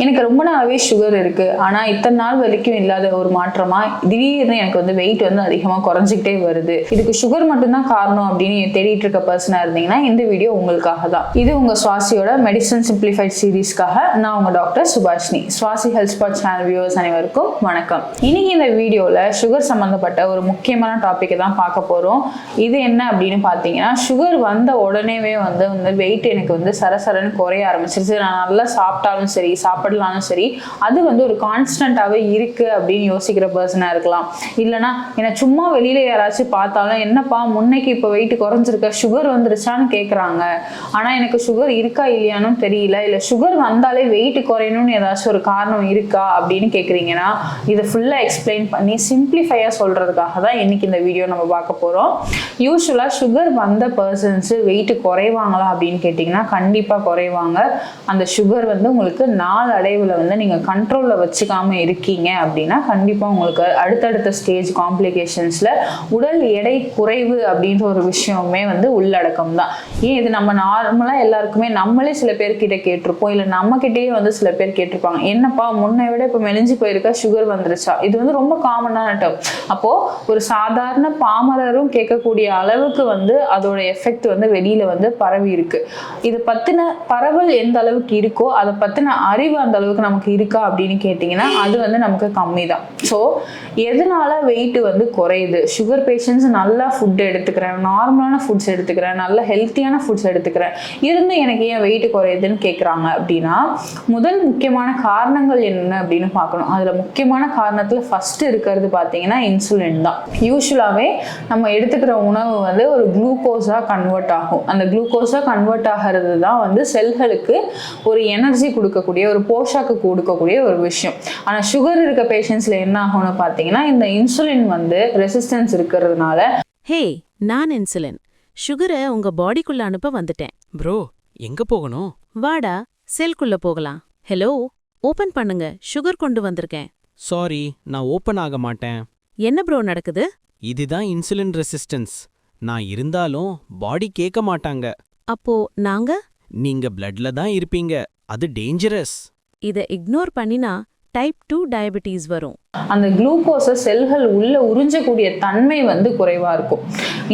எனக்கு ரொம்ப நாளாவே சுகர் இருக்கு. ஆனா இத்தனை நாள் வரைக்கும் இல்லாத ஒரு மாற்றமா திடீர்னு எனக்கு வந்து வெயிட் வந்து அதிகமா குறைஞ்சிக்கிட்டே வருது. இதுக்கு சுகர் மட்டும்தான் காரணம் அப்படின்னு தேடிட்டு இருக்க பர்சனா இருந்தீங்கன்னா இந்த வீடியோ உங்களுக்காக தான். இது உங்க சுவாசியோட மெடிசன் சிம்பிளிஃபைட் சீரீஸ்க்காக நான் உங்க doctor Subhashini. Swasi health spot channel viewers அனைவருக்கும் வணக்கம். இன்னைக்கு இந்த வீடியோல சுகர் சம்பந்தப்பட்ட ஒரு முக்கியமான டாபிக்கை தான் பார்க்க போறோம். இது என்ன அப்படின்னு பாத்தீங்கன்னா, சுகர் வந்த உடனேவே வந்து வெயிட் எனக்கு வந்து சரசரன்னு குறைய ஆரம்பிச்சிருச்சு. நான் நல்லா சாப்பிட்டாலும் சரி சாப்பிடலாலும் சரி அது வந்து ஒரு கான்ஸ்டன்டாவே இருக்கு அப்படின்னு யோசிக்கிற பர்சனா இருக்கலாம். இல்லைன்னா என்ன சும்மா வெளியில யாராச்சும் பார்த்தாலும் என்னப்பா முன்னைக்கு இப்போ வெயிட் குறைஞ்சிருக்க, சுகர் வந்துருச்சான்னு கேட்குறாங்க. ஆனா எனக்கு சுகர் இருக்கா இல்லையானு தெரியல, இல்லை சுகர் வந்தாலே வெயிட் குறையணும்னு ஏதாச்சும் ஒரு காரணம் இருக்கா அப்படின்னு கேட்குறீங்கன்னா இதை ஃபுல்லாக எக்ஸ்பிளைன் பண்ணி சிம்பிளிஃபையாக சொல்றதுக்காக தான் இன்னைக்கு இந்த வீடியோ நம்ம பார்க்க போறோம். யூஸ்வலாக சுகர் வந்த பர்சன்ஸ் வெயிட் குறைவாங்களா அப்படின்னு கேட்டிங்கன்னா கண்டிப்பாக குறைவாங்க. அந்த சுகர் வந்து உங்களுக்கு அடைவுல வந்து நீங்க கண்ட்ரோல்ல வச்சுக்காம இருக்கீங்க அப்படின்னா கண்டிப்பா உங்களுக்கு அடுத்தடுத்த ஸ்டேஜ் காம்ப்ளிகேஷன்ஸ்ல உடல் எடை குறைவு அப்படின்ற ஒரு விஷயமே வந்து உள்ளடக்கம் தான். ஏன் இது நம்ம நார்மலா எல்லாருக்குமே நம்மளே சில பேர்கிட்ட கேட்டிருப்போம், இல்லை நம்ம கிட்டேயே வந்து சில பேர் கேட்டிருப்பாங்க, என்னப்பா முன்னை விட இப்ப மெலிஞ்சு போயிருக்கா, சுகர் வந்துருச்சா? இது வந்து ரொம்ப காமனான டேர்ம். அப்போ ஒரு சாதாரண பாமரரும் கேட்கக்கூடிய அளவுக்கு வந்து அதோட எஃபெக்ட் வந்து வெளியில வந்து பரவி இருக்கு. இது பத்தின பரவல் எந்த அளவுக்கு இருக்கோ அதை பத்தின அறிவு அந்த அளவுக்கு நமக்கு இருக்கா அப்படின்னு கேட்டீங்கன்னா அது வந்து நமக்கு கம்மி தான். ஸோ எதனால வெயிட் வந்து குறையுது? சுகர் பேஷண்ட்ஸ் நல்லா ஃபுட் எடுத்துக்கிறேன், நார்மலான ஃபுட்ஸ் எடுத்துக்கிறேன், நல்ல ஹெல்த்தியான ஃபுட்ஸ் எடுத்துக்கிறேன், இருந்து எனக்கு ஏன் வெயிட் குறையுதுன்னு கேட்குறாங்க அப்படின்னா முதல் முக்கியமான காரணங்கள் என்ன அப்படின்னு பார்க்கணும். அதுல முக்கியமான காரணத்துல ஃபர்ஸ்ட் இருக்கிறது பார்த்தீங்கன்னா இன்சுலின் தான். யூஸ்வலாவே நம்ம எடுத்துக்கிற உணவு வந்து ஒரு குளுக்கோஸா கன்வெர்ட் ஆகும். அந்த குளுக்கோஸா கன்வெர்ட் ஆகிறது தான் வந்து செல்களுக்கு ஒரு எனர்ஜி கொடுக்கக்கூடிய ஒரு போஷாக்கு கொடுக்கக்கூடிய ஒரு விஷயம். ஆனா சுகர் இருக்க பேஷண்ட்ஸ்ல என்ன ஆகும்னு பாத்தீங்கன்னா இந்த இன்சுலின் வந்து ரெசிஸ்டன்ஸ் இருக்கிறதுனால, ஹே நான் இன்சுலின் சுகரை உங்க பாடிக்குள்ள அனுப்ப வந்துட்டேன். ப்ரோ எங்க போகணும்? வாடா செல்குள்ள போகலாம். ஹலோ ஓபன் பண்ணுங்க, சுகர் கொண்டு வந்திருக்கேன். சாரி, நான் ஓபன் ஆக மாட்டேன். என்ன ப்ரோ நடக்குது? இதுதான் இன்சுலின் ரெசிஸ்டன்ஸ். நான் இருந்தாலும் பாடி கேட்க மாட்டாங்க. அப்போ நாங்க? நீங்க பிளட்ல தான் இருப்பீங்க, அது டேஞ்சரஸ். இதை இக்னோர் பண்ணினா டைப் 2 டயபிட்டிஸ் வரும். அந்த குளுக்கோஸை செல்கள் உள்ள உறிஞ்சக்கூடிய தன்மை வந்து குறைவா இருக்கும்.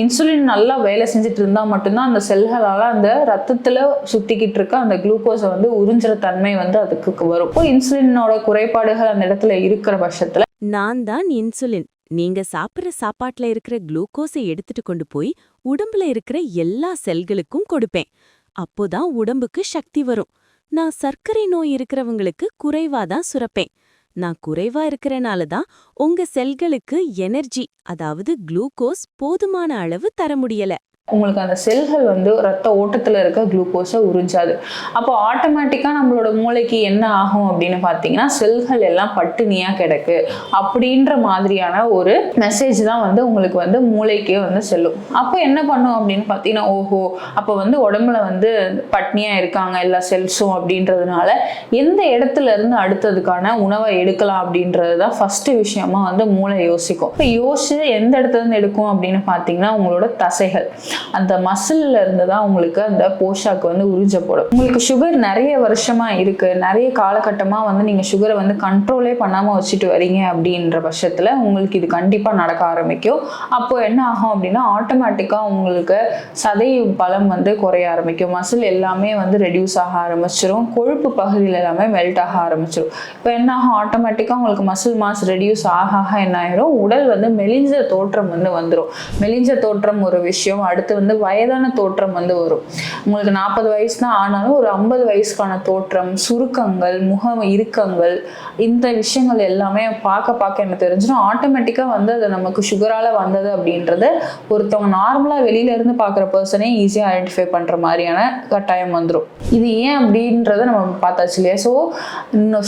இன்சுலின் நல்லா வேலை செஞ்சுட்டு இருந்தா மட்டும்தான் அந்த செல்களால அந்த ரத்தத்துல சுத்திக்கிட்டு இருக்க அந்த குளுக்கோஸை வந்து உறிஞ்சுற தன்மை வந்து அதுக்கு வரும். இப்போ இன்சுலினோட குறைபாடுகள் அந்த இடத்துல இருக்கிற பட்சத்துல நான் தான் இன்சுலின். நீங்க சாப்பிட்ற சாப்பாட்டுல இருக்கிற குளுக்கோஸை எடுத்துட்டு கொண்டு போய் உடம்புல இருக்கிற எல்லா செல்களுக்கும் கொடுப்பேன். அப்போதான் உடம்புக்கு சக்தி வரும். நான் சர்க்கரை நோய் இருக்கிறவங்களுக்கு குறைவாதான் சுரப்பேன். நான் குறைவா இருக்கிறனால தான் உங்க செல்களுக்கு எனர்ஜி, அதாவது குளுக்கோஸ் போதுமான அளவு தர முடியல. உங்களுக்கு அந்த செல்கள் வந்து ரத்த ஓட்டத்துல இருக்க குளுக்கோஸை உறிஞ்சாது. அப்போ ஆட்டோமேட்டிக்கா நம்மளோட மூளைக்கு என்ன ஆகும் அப்படின்னு பாத்தீங்கன்னா செல்கள் எல்லாம் பட்டினியா கிடக்கு அப்படின்ற மாதிரியான ஒரு மெசேஜ் தான் வந்து உங்களுக்கு வந்து மூளைக்கே வந்து செல்லும். அப்போ என்ன பண்ணும் அப்படின்னு பாத்தீங்கன்னா, ஓஹோ அப்போ வந்து உடம்புல வந்து பட்னியா இருக்காங்க எல்லா செல்ஸும் அப்படின்றதுனால எந்த இடத்துல இருந்து அடுத்ததுக்கான உணவை எடுக்கலாம் அப்படின்றதுதான் ஃபர்ஸ்ட் விஷயமா வந்து மூளை யோசிக்கும். இப்போ யோசிச்சு எந்த இடத்துல இருந்து எடுக்கும் அப்படின்னு பாத்தீங்கன்னா உங்களோட தசைகள், அந்த மசில்ல இருந்து தான் உங்களுக்கு அந்த போஷாக்கு வந்து உறிஞ்சப்படும். உங்களுக்கு சுகர் நிறைய வருஷமா இருக்கு, நிறைய காலகட்டமா வந்து நீங்க சுகரை வந்து கண்ட்ரோலே பண்ணாம வச்சுட்டு வரீங்க அப்படின்ற பட்சத்துல உங்களுக்கு இது கண்டிப்பா நடக்க ஆரம்பிக்கும். அப்போ என்ன ஆகும் அப்படின்னா ஆட்டோமேட்டிக்கா உங்களுக்கு சதை பலம் வந்து குறைய ஆரம்பிக்கும். மசில் எல்லாமே வந்து ரெடியூஸ் ஆக ஆரம்பிச்சிடும். கொழுப்பு பகுதியில் எல்லாமே மெல்ட் ஆக ஆரம்பிச்சிடும். இப்போ என்ன ஆகும், ஆட்டோமேட்டிக்கா உங்களுக்கு மசில் மாஸ் ரெடியூஸ் ஆக என்ன ஆயிரும், உடல் வந்து மெலிஞ்ச தோற்றம் வந்து வந்துடும். மெலிஞ்ச தோற்றம் ஒரு விஷயம். அடுத்து வந்து வயதான தோற்றம் வந்து வரும். உங்களுக்கு 40 வயசு தான் ஆனாலும் ஒரு 50 வயசுக்கான தோற்றம், சுருக்கங்கள், முக இறுக்கங்கள், இந்த விஷயங்கள் எல்லாமே பார்க்க என்ன தெரிஞ்சிடும். ஆட்டோமேட்டிக்கா வந்து அது நமக்கு சுகரால வந்தது அப்படின்றத ஒருத்தவங்க நார்மலா வெளியில இருந்து பார்க்குற பர்சனே ஈஸியா ஐடென்டிஃபை பண்ற மாதிரியான கட்டாயம் வந்துடும். இது ஏன் அப்படின்றத நம்ம பார்த்தாச்சு இல்லையா? ஸோ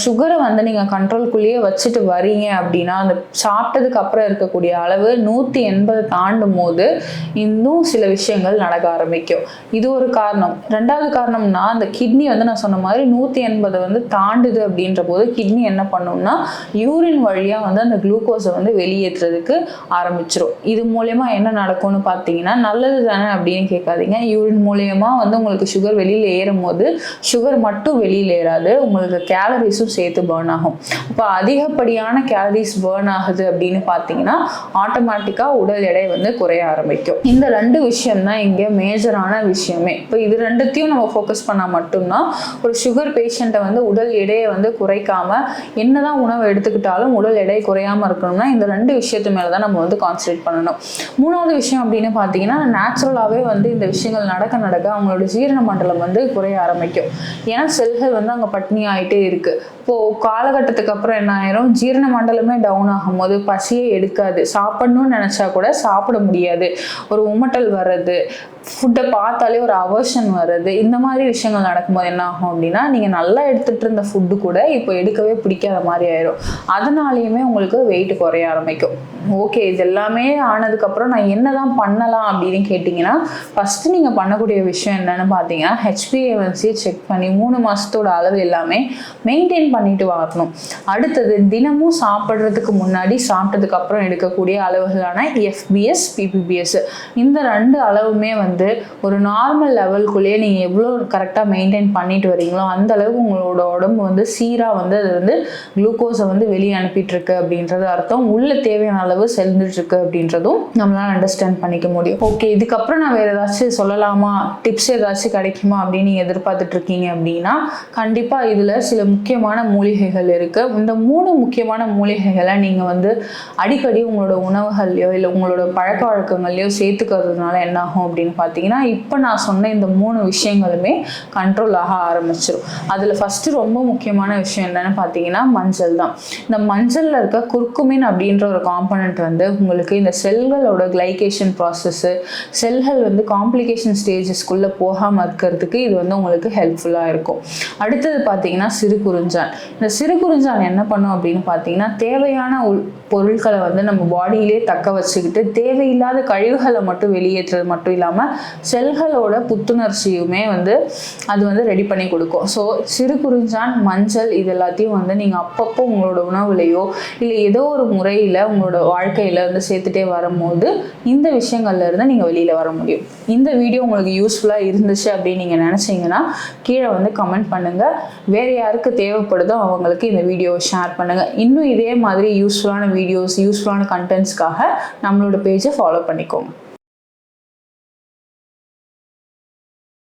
சுகரை வந்து நீங்க கண்ட்ரோல்குள்ளேயே வச்சுட்டு வரீங்க அப்படின்னா அந்த சாப்பிட்டதுக்கு அப்புறம் இருக்கக்கூடிய அளவு 180 தாண்டும் போது இன்னும் சில சில விஷயங்கள் நடக்க ஆரம்பிக்கும். இது ஒரு காரணம். ரெண்டாவது காரணம்னா அந்த கிட்னி வந்து நான் சொன்ன மாதிரி 180 வந்து தாண்டுது அப்படின்ற போது கிட்னி என்ன பண்ணும்னா யூரின் வழியா வந்து அந்த குளுக்கோஸை வந்து வெளியேற்றுறதுக்கு ஆரம்பிச்சிடும். இது மூலயமா என்ன நடக்கும்னு பார்த்தீங்கன்னா, நல்லது தானே அப்படின்னு கேட்காதீங்க. யூரின் மூலயமா வந்து உங்களுக்கு சுகர் வெளியில் ஏறும் போது சுகர் மட்டும் வெளியில் ஏறாது, உங்களுக்கு கேலரிஸும் சேர்த்து பர்ன் ஆகும். இப்போ அதிகப்படியான கேலரிஸ் பர்ன் ஆகுது அப்படின்னு பார்த்தீங்கன்னா ஆட்டோமேட்டிக்காக உடல் எடை வந்து குறைய ஆரம்பிக்கும். இந்த ரெண்டு விஷயம் தான் இங்கே மேஜரான விஷயமே. இப்போ இது ரெண்டுத்தையும் நம்ம ஃபோக்கஸ் பண்ணால் மட்டும்தான் ஒரு சுகர் பேஷண்ட்டை வந்து உடல் எடையை வந்து குறைக்காம என்னதான் உணவு எடுத்துக்கிட்டாலும் உடல் எடை குறையாமல் இருக்கணும்னா இந்த ரெண்டு விஷயத்து மேலே தான் நம்ம வந்து கான்சன்ட்ரேட் பண்ணணும். மூணாவது விஷயம் அப்படின்னு பார்த்தீங்கன்னா, நேச்சுரலாகவே வந்து இந்த விஷயங்கள் நடக்க நடக்க அவங்களோட ஜீரண மண்டலம் வந்து குறைய ஆரம்பிக்கும். ஏன்னா செல்கள் வந்து அங்கே பட்னி ஆகிட்டே இருக்கு. இப்போது காலகட்டத்துக்கு அப்புறம் என்ன ஆயிரும், ஜீரண மண்டலமே டவுன் ஆகும்போது பசியே எடுக்காது, சாப்பிடணும்னு நினச்சா கூட சாப்பிட முடியாது, ஒரு உமட்டல் வர்றது, ஃபுட்டை பார்த்தாலே ஒரு அவர்ஷன் வர்றது, இந்த மாதிரி விஷயங்கள் நடக்கும்போது என்ன ஆகும் அப்படின்னா, நீங்கள் நல்லா எடுத்துகிட்டு இருந்த ஃபுட்டு கூட இப்போ எடுக்கவே பிடிக்காத மாதிரி ஆயிடும். அதனாலேயுமே உங்களுக்கு வெயிட் குறைய ஆரம்பிக்கும். ஓகே, இது எல்லாமே ஆனதுக்கப்புறம் நான் என்ன தான் பண்ணலாம் அப்படின்னு கேட்டிங்கன்னா, ஃபஸ்ட்டு நீங்கள் பண்ணக்கூடிய விஷயம் என்னென்னு பார்த்தீங்கன்னா, HbA1c செக் பண்ணி 3 மாதத்தோட அளவு எல்லாமே மெயின்டைன் பண்ணிட்டு வரணும். அடுத்தது தினமும் சாப்பிட்றதுக்கு முன்னாடி சாப்பிட்டதுக்கு அப்புறம் எடுக்கக்கூடிய அளவுகளான FBS, PPBS இந்த 2 அளவுமே வந்து ஒரு நார்மல் லெவலுக்குள்ளேயே நீங்கள் எவ்வளோ கரெக்டாக மெயின்டைன் பண்ணிட்டு வரீங்களோ அந்த அளவுக்கு உங்களோட உடம்பு வந்து சீராக வந்து அது வந்து குளுக்கோஸை வந்து வெளியே அனுப்பிட்டு இருக்கு அப்படின்றது அர்த்தம். உள்ள தேவையான அளவு செலுந்துட்டு இருக்கு அப்படின்றதும் நம்மளால அண்டர்ஸ்டாண்ட் பண்ணிக்க முடியும். ஓகே, இதுக்கப்புறம் நான் வேற ஏதாச்சும் சொல்லலாமா, டிப்ஸ் ஏதாச்சும் கிடைக்குமா அப்படின்னு நீங்கள் எதிர்பார்த்துட்டு இருக்கீங்க அப்படின்னா, கண்டிப்பாக இதில் சில முக்கியமான மூலிகைகள் இருக்கு. இந்த 3 முக்கியமான மூலிகைகளை நீங்கள் வந்து அடிக்கடி உங்களோட உணவுகள்லையோ இல்லை உங்களோட பழக்க வழக்கங்கள்லையோ சேர்த்துக்கிறதுனால என்ன ஆகும் அப்படின்னு பார்த்தீங்கன்னா, இப்போ நான் சொன்ன இந்த 3 விஷயங்களுமே கண்ட்ரோல் ஆக ஆரம்பிச்சிடும். அதில் ஃபஸ்ட்டு ரொம்ப முக்கியமான விஷயம் என்னன்னு பார்த்தீங்கன்னா மஞ்சள் தான். இந்த மஞ்சளில் இருக்க குர்குமின் அப்படின்ற ஒரு காம்பனண்ட் வந்து உங்களுக்கு இந்த செல்களோட கிளைகேஷன் ப்ராசஸ்ஸு, செல்கள் வந்து காம்ப்ளிகேஷன் ஸ்டேஜஸ்க்குள்ளே போகாமல் இருக்கிறதுக்கு இது வந்து உங்களுக்கு ஹெல்ப்ஃபுல்லாக இருக்கும். அடுத்தது பார்த்தீங்கன்னா சிறுகுறிஞ்சான். இந்த சிறுகுறிஞ்சான் என்ன பண்ணும் அப்படின்னு பார்த்தீங்கன்னா, தேவையான பொருட்களை வந்து நம்ம பாடியிலே தக்க வச்சுக்கிட்டு தேவையில்லாத கழிவுகளை மட்டும் வெளியேற்றுறது மட்டும் இல்லாமல் செல்களோட புத்துணர்ச்சியுமே வந்து அது வந்து ரெடி பண்ணி கொடுக்கும். ஸோ சிறுகுறிஞ்சான், மஞ்சள் இது எல்லாத்தையும் வந்து நீங்கள் அப்பப்போ உங்களோட உணவுலையோ இல்லை ஏதோ ஒரு முறையில் உங்களோட வாழ்க்கையில் வந்து சேர்த்துட்டே வரும்போது இந்த விஷயங்கள்ல இருந்து நீங்கள் வெளியில் வர முடியும். இந்த வீடியோ உங்களுக்கு யூஸ்ஃபுல்லாக இருந்துச்சு அப்படின்னு நீங்கள் நினச்சிங்கன்னா கீழே வந்து கமெண்ட் பண்ணுங்கள். வேறு யாருக்கு தேவைப்படுதோ அவங்களுக்கு இந்த வீடியோவை ஷேர் பண்ணுங்கள். இன்னும் இதே மாதிரி யூஸ்ஃபுல்லான வீடியோஸ், யூஸ்ஃபுல்லான கண்டென்ட்ஸ்க்காக நம்மளோட பேஜை ஃபாலோ பண்ணிக்கோங்க.